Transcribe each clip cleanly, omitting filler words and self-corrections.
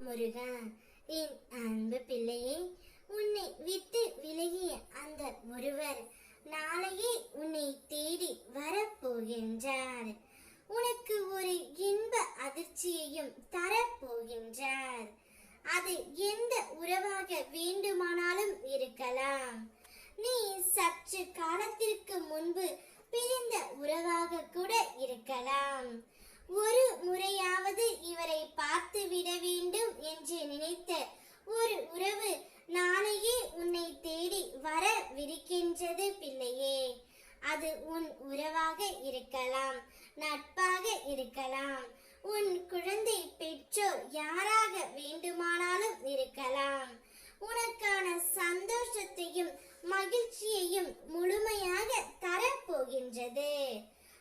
முருகா, என் அன்பு பிள்ளையே, உன்னை விட்டு விலகிய அந்த ஒருவர் நாளையே உன்னை தேடி வரப்போகின்றார். உனக்கு ஒரு இன்ப அதிர்ச்சியையும் தரப்போகின்றார். அது எந்த உறவாக வேண்டுமானாலும் இருக்கலாம். நீ சற்று காலத்திற்கு முன்பு பிரிந்த உறவாக கூட இருக்கலாம். ஒரு முறையாவது இவரை பார்த்து விட வேண்டும் என்று நினைத்த ஒரு உறவு நாளையே உன்னை தேடி வரவிருக்கின்றது பிள்ளையே. அது உன் உறவாக இருக்கலாம், நட்பாக இருக்கலாம், உன் குழந்தை பெற்றோர் யாராக வேண்டுமானாலும் இருக்கலாம். உனக்கான சந்தோஷத்தையும் மகிழ்ச்சியையும் முழுமையாக தரப்போகின்றது.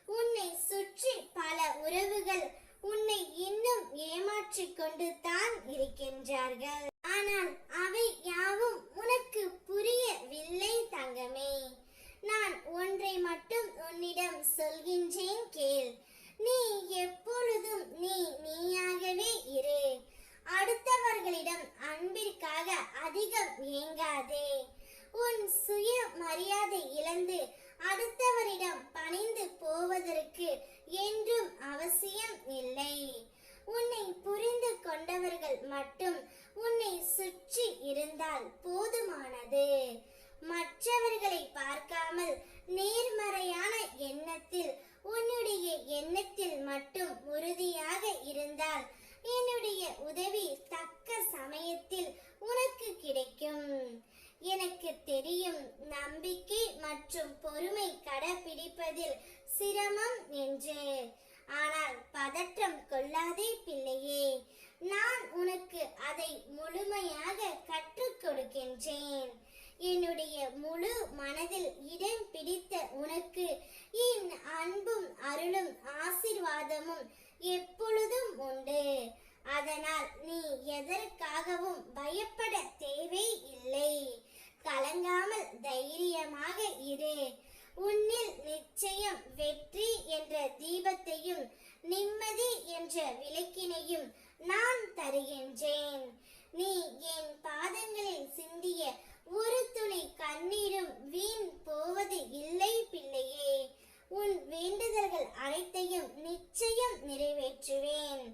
உன்னை சுற்றி பல உறவுகள் உன்னை இன்னும் ஏமாற்றிக் கொண்டு தான் இருக்கின்றார்கள். ஆனால் அவை யாவும் உனக்கு புரியவில்லை தங்கமே. நான் ஒன்றை மட்டும் உன்னிடம் சொல்கின்றேன், கேள். நீ எப்பொழுதும் நீயாகவே இரு. அடுத்தவர்களிடம் அன்பிற்காக அதிகம் ஏங்காதே. உன் சுய மரியாதை இழந்து அடுத்தவரிடம் பணிந்து போவதற்கு என்றும் அவசியம் இல்லை. உன்னை புரிந்து கொண்டவர்கள் மட்டும் உன்னை சுற்றி இருந்தால் போதுமானது. மற்றவர்களை பார்க்காமல் நேர்மறையான எண்ணத்தில் உன்னுடைய எண்ணத்தில் மட்டும் உறுதியாக இருந்தால் என்னுடைய உதவி தக்க சமயத்தில் உனக்கு கிடைக்கும். எனக்கு தெரியும், நம்பிக்கை மற்றும் பொறுமை கடைபிடிப்பதில் சிரமம் என்று. ஆனால் பதற்றம் கொள்ளாதே பிள்ளையே. நான் உனக்கு அதை முழுமையாக கற்றுக் கொடுக்கின்றேன். என்னுடைய முழு மனதில் இடம் பிடித்த உனக்கு என் அன்பும் அருளும் ஆசீர்வாதமும் எப்பொழுதும் உண்டு. அதனால் நீ எதற்காகவும் பயப்பட தேவை இல்லை. கலங்காமல் தைரியமாக இரு. உன்னில் நிச்சயம் வெற்றி என்ற தீபத்தையும் நிம்மதி என்ற விளக்கினையும் நான் தருகின்றேன். நீ என் பாதங்களில் சிந்திய ஒரு துளி கண்ணீரும் வீண் போவது இல்லை பிள்ளையே. உன் வேண்டுதல்கள் அனைத்தையும் நிச்சயம் நிறைவேற்றுவேன்.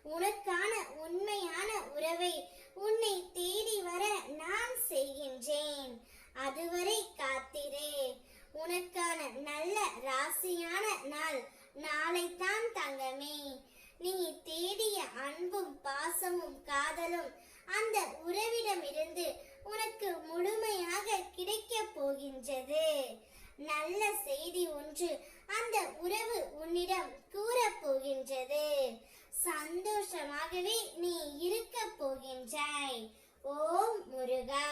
உனக்கான உண்மையான உறவை உன்னை தேடி வர நான் செய்கின்றேன். அதுவரை காத்திரு. உனக்கான நல்ல ராசியான நாள் நாளைத்தான் தங்கமே. நீ தேடிய அன்பும் பாசமும் காதலும் அந்த உறவிடமிருந்து உனக்கு முழுமையாக கிடைக்க போகின்றது. நல்ல செய்தி ஒன்று அந்த உறவு உன்னிடம் கூறப் போகின்றது. சந்தோஷமாகவே நீ இருக்க போகின்றாய். ஓம் முருகா.